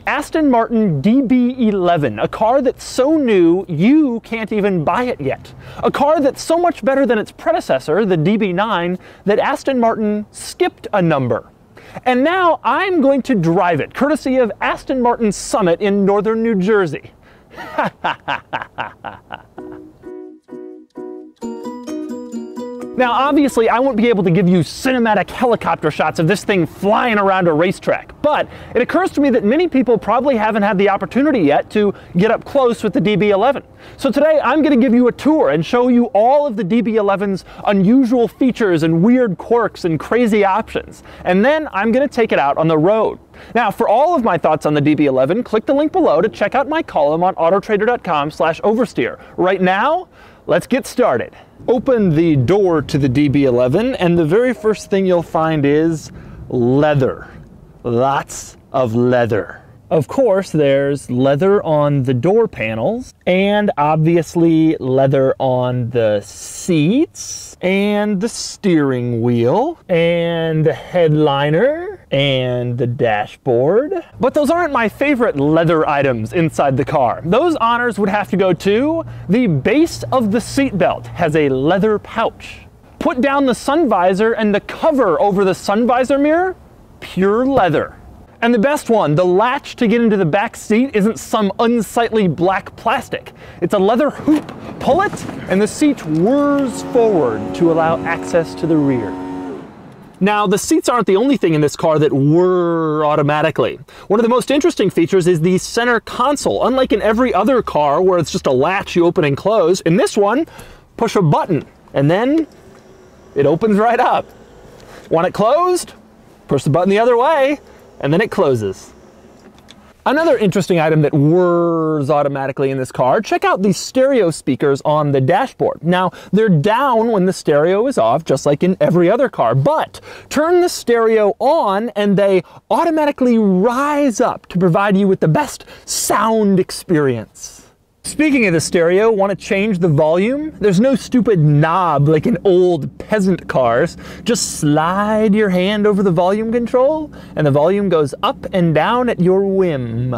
Aston Martin DB11, a car that's so new you can't even buy it yet. A car that's so much better than its predecessor, the DB9, that Aston Martin skipped a number. And now I'm going to drive it, courtesy of Aston Martin Summit in northern New Jersey. Now, obviously, I won't be able to give you cinematic helicopter shots of this thing flying around a racetrack, but it occurs to me that many people probably haven't had the opportunity yet to get up close with the DB11. So today, I'm going to give you a tour and show you all of the DB11's unusual features and weird quirks and crazy options. And then I'm going to take it out on the road. Now, for all of my thoughts on the DB11, click the link below to check out my column on autotrader.com/oversteer. Right now, let's get started. Open the door to the DB11 and the very first thing you'll find is leather. Lots of leather. Of course, there's leather on the door panels and obviously leather on the seats and the steering wheel and the headliner and the dashboard. But those aren't my favorite leather items inside the car. Those honors would have to go to the base of the seatbelt has a leather pouch. Put down the sun visor and the cover over the sun visor mirror, pure leather. And the best one, the latch to get into the back seat isn't some unsightly black plastic. It's a leather hoop. Pull it, and the seat whirs forward to allow access to the rear. Now, the seats aren't the only thing in this car that whir automatically. One of the most interesting features is the center console. Unlike in every other car where it's just a latch you open and close, in this one, push a button, and then it opens right up. Want it closed? Push the button the other way, and then it closes. Another interesting item that whirs automatically in this car, check out the stereo speakers on the dashboard. Now, they're down when the stereo is off, just like in every other car, but turn the stereo on and they automatically rise up to provide you with the best sound experience. Speaking of the stereo, want to change the volume? There's no stupid knob like in old peasant cars. Just slide your hand over the volume control and the volume goes up and down at your whim.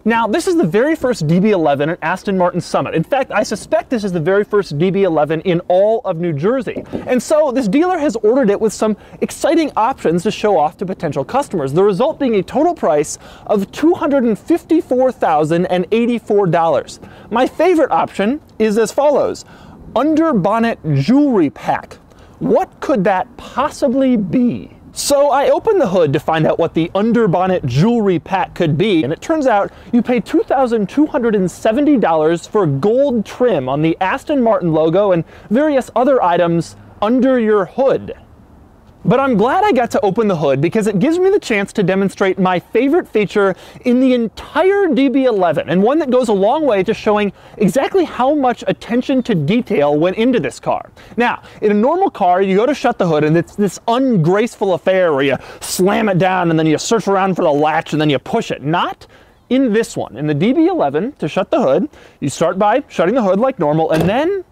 Now, this is the very first DB11 at Aston Martin Summit. In fact, I suspect this is the very first DB11 in all of New Jersey. And so this dealer has ordered it with some exciting options to show off to potential customers, the result being a total price of $254,084. My favorite option is as follows: under bonnet jewelry pack. What could that possibly be? So I opened the hood to find out what the underbonnet jewelry pack could be, and it turns out you pay $2,270 for gold trim on the Aston Martin logo and various other items under your hood. But I'm glad I got to open the hood because it gives me the chance to demonstrate my favorite feature in the entire DB11, and one that goes a long way to showing exactly how much attention to detail went into this car. Now, in a normal car, you go to shut the hood and it's this ungraceful affair where you slam it down and then you search around for the latch and then you push it. Not in this one. In the DB11, to shut the hood, you start by shutting the hood like normal and then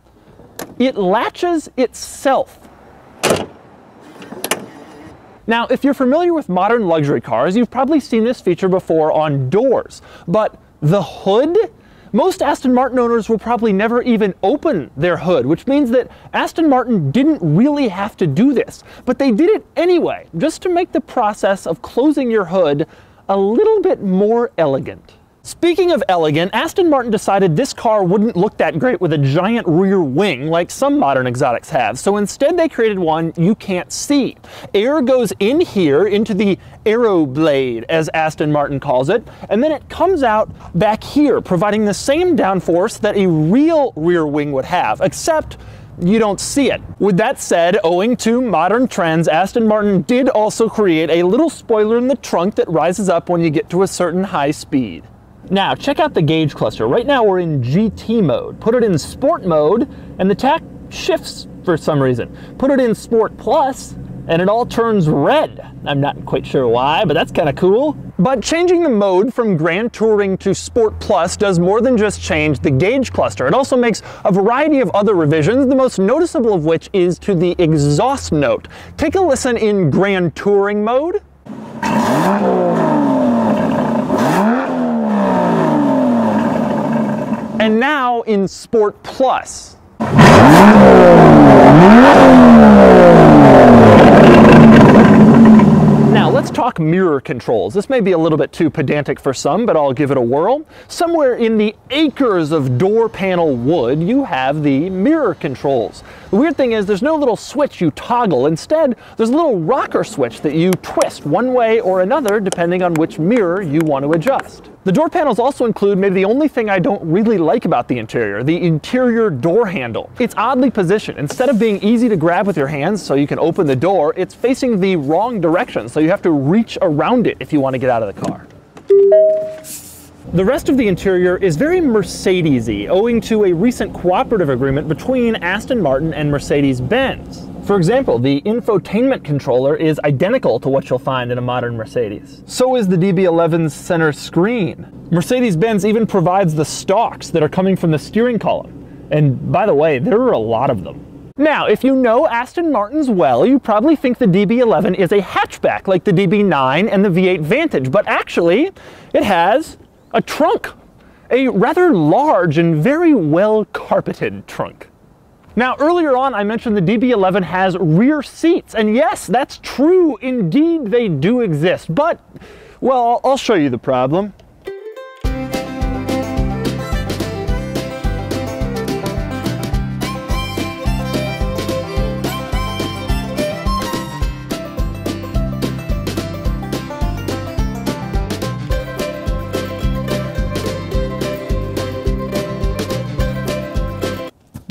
it latches itself. Now, if you're familiar with modern luxury cars, you've probably seen this feature before on doors. But the hood? Most Aston Martin owners will probably never even open their hood, which means that Aston Martin didn't really have to do this. But they did it anyway, just to make the process of closing your hood a little bit more elegant. Speaking of elegant, Aston Martin decided this car wouldn't look that great with a giant rear wing like some modern exotics have, so instead they created one you can't see. Air goes in here into the aero blade, as Aston Martin calls it, and then it comes out back here, providing the same downforce that a real rear wing would have, except you don't see it. With that said, owing to modern trends, Aston Martin did also create a little spoiler in the trunk that rises up when you get to a certain high speed. Now, check out the gauge cluster. Right now we're in GT mode. Put it in Sport mode, and the tach shifts for some reason. Put it in Sport Plus, and it all turns red. I'm not quite sure why, but that's kind of cool. But changing the mode from Grand Touring to Sport Plus does more than just change the gauge cluster. It also makes a variety of other revisions, the most noticeable of which is to the exhaust note. Take a listen in Grand Touring mode. And now in Sport Plus. Now let's talk mirror controls. This may be a little bit too pedantic for some, but I'll give it a whirl. Somewhere in the acres of door panel wood, you have the mirror controls. The weird thing is there's no little switch you toggle. Instead, there's a little rocker switch that you twist one way or another depending on which mirror you want to adjust. The door panels also include maybe the only thing I don't really like about the interior door handle. It's oddly positioned. Instead of being easy to grab with your hands so you can open the door, it's facing the wrong direction, so you have to reach around it if you want to get out of the car. The rest of the interior is very Mercedes-y, owing to a recent cooperative agreement between Aston Martin and Mercedes-Benz. For example, the infotainment controller is identical to what you'll find in a modern Mercedes. So is the DB11's center screen. Mercedes-Benz even provides the stalks that are coming from the steering column. And by the way, there are a lot of them. Now, if you know Aston Martins well, you probably think the DB11 is a hatchback like the DB9 and the V8 Vantage, but actually, it has a trunk. A rather large and very well carpeted trunk. Now, earlier on, I mentioned the DB11 has rear seats, and yes, that's true. Indeed, they do exist, but, well, I'll show you the problem.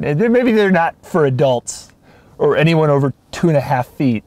Maybe they're not for adults or anyone over 2.5 feet.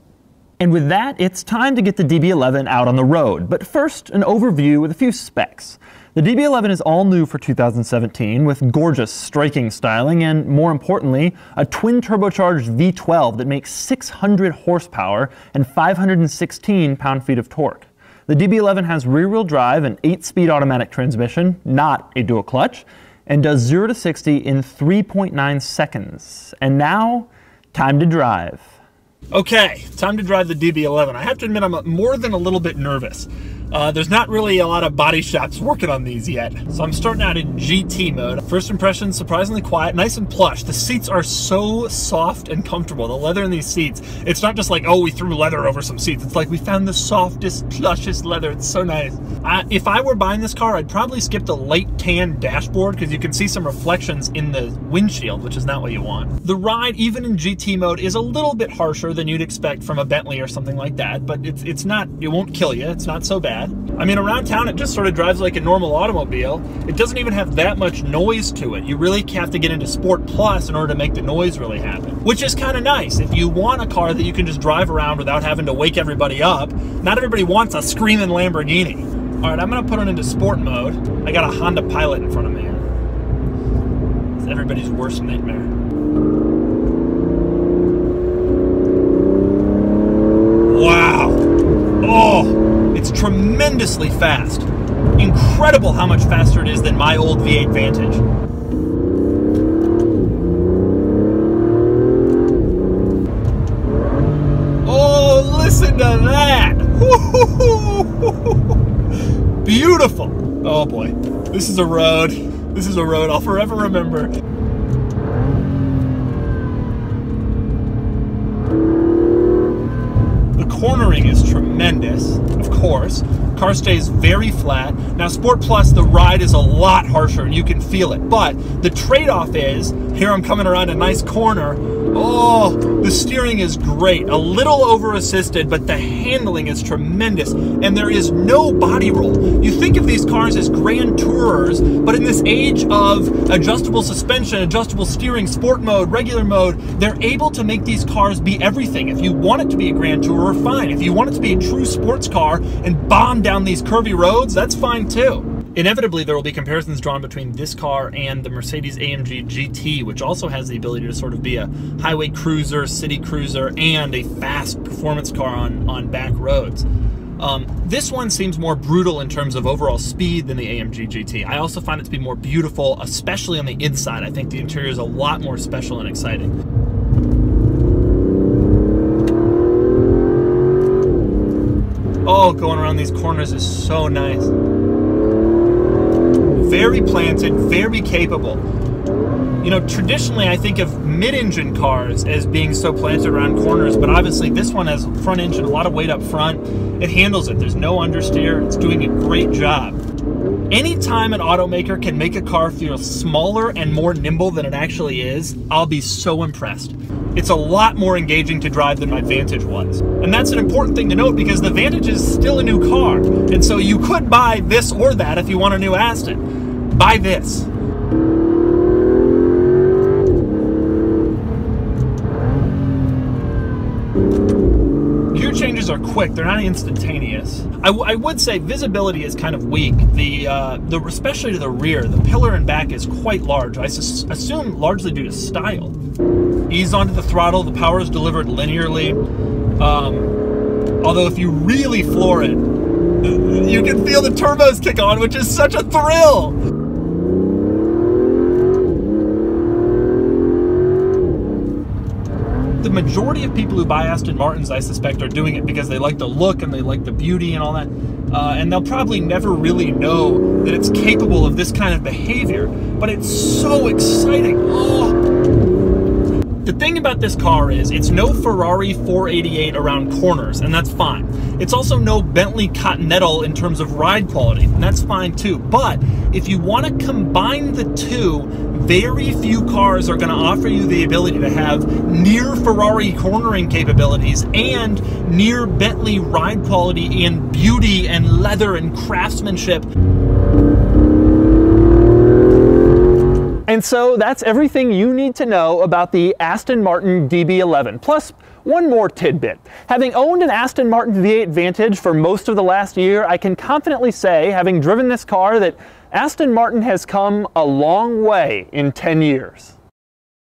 And with that, it's time to get the DB11 out on the road. But first, an overview with a few specs. The DB11 is all new for 2017 with gorgeous, striking styling and, more importantly, a twin turbocharged V12 that makes 600 horsepower and 516 pound-feet of torque. The DB11 has rear-wheel drive and 8-speed automatic transmission, not a dual clutch, and does 0 to 60 in 3.9 seconds. And now, time to drive. Okay, time to drive the DB11. I have to admit I'm more than a little bit nervous. There's not really a lot of body shops working on these yet. So I'm starting out in GT mode. First impression, surprisingly quiet, nice and plush. The seats are so soft and comfortable. The leather in these seats, it's not just like, oh, we threw leather over some seats. It's like we found the softest, plushest leather. It's so nice. If I were buying this car, I'd probably skip the light tan dashboard because you can see some reflections in the windshield, which is not what you want. The ride, even in GT mode, is a little bit harsher than you'd expect from a Bentley or something like that, but it's not, it won't kill you. It's not so bad. I mean, around town, it just sort of drives like a normal automobile. It doesn't even have that much noise to it. You really have to get into Sport Plus in order to make the noise really happen, which is kind of nice. If you want a car that you can just drive around without having to wake everybody up, not everybody wants a screaming Lamborghini. All right, I'm gonna put it into sport mode. I got a Honda Pilot in front of me. It's everybody's worst nightmare. Wow. Oh, it's tremendously fast. Incredible how much faster it is than my old V8 Vantage. Oh, listen to that. Beautiful. Oh boy, this is a road. This is a road I'll forever remember. Cornering is tremendous, of course. Car stays very flat. Now, Sport Plus, the ride is a lot harsher and you can feel it. But the trade-off is, here I'm coming around a nice corner. Oh, the steering is great. A little over-assisted, but the handling is tremendous. And there is no body roll. You think of these cars as Grand Tourers, but in this age of adjustable suspension, adjustable steering, sport mode, regular mode, they're able to make these cars be everything. If you want it to be a Grand Tourer, fine. If you want it to be a true sports car and bomb down these curvy roads, that's fine too. Inevitably, there will be comparisons drawn between this car and the Mercedes-AMG GT, which also has the ability to sort of be a highway cruiser, city cruiser, and a fast performance car on back roads. This one seems more brutal in terms of overall speed than the AMG GT. I also find it to be more beautiful, especially on the inside. I think the interior is a lot more special and exciting. Oh, going around these corners is so nice. Very planted, very capable. You know, traditionally I think of mid-engine cars as being so planted around corners, but obviously this one has front engine, a lot of weight up front. It handles it. There's no understeer. It's doing a great job. Anytime an automaker can make a car feel smaller and more nimble than it actually is, I'll be so impressed. It's a lot more engaging to drive than my Vantage was. And that's an important thing to note because the Vantage is still a new car. And so you could buy this or that if you want a new Aston. Buy this. Gear changes are quick, they're not instantaneous. I would say visibility is kind of weak. Especially to the rear, the pillar and back is quite large. I assume largely due to style. Ease onto the throttle, the power is delivered linearly. Although if you really floor it, you can feel the turbos kick on, which is such a thrill. The majority of people who buy Aston Martins, I suspect, are doing it because they like the look and they like the beauty and all that. And they'll probably never really know that it's capable of this kind of behavior, but it's so exciting. Oh. The thing about this car is it's no Ferrari 488 around corners, and that's fine. It's also no Bentley Continental in terms of ride quality, and that's fine too. But if you want to combine the two, very few cars are going to offer you the ability to have near Ferrari cornering capabilities and near Bentley ride quality and beauty and leather and craftsmanship. And so that's everything you need to know about the Aston Martin DB11. Plus, one more tidbit. Having owned an Aston Martin V8 Vantage for most of the last year, I can confidently say, having driven this car, that Aston Martin has come a long way in 10 years.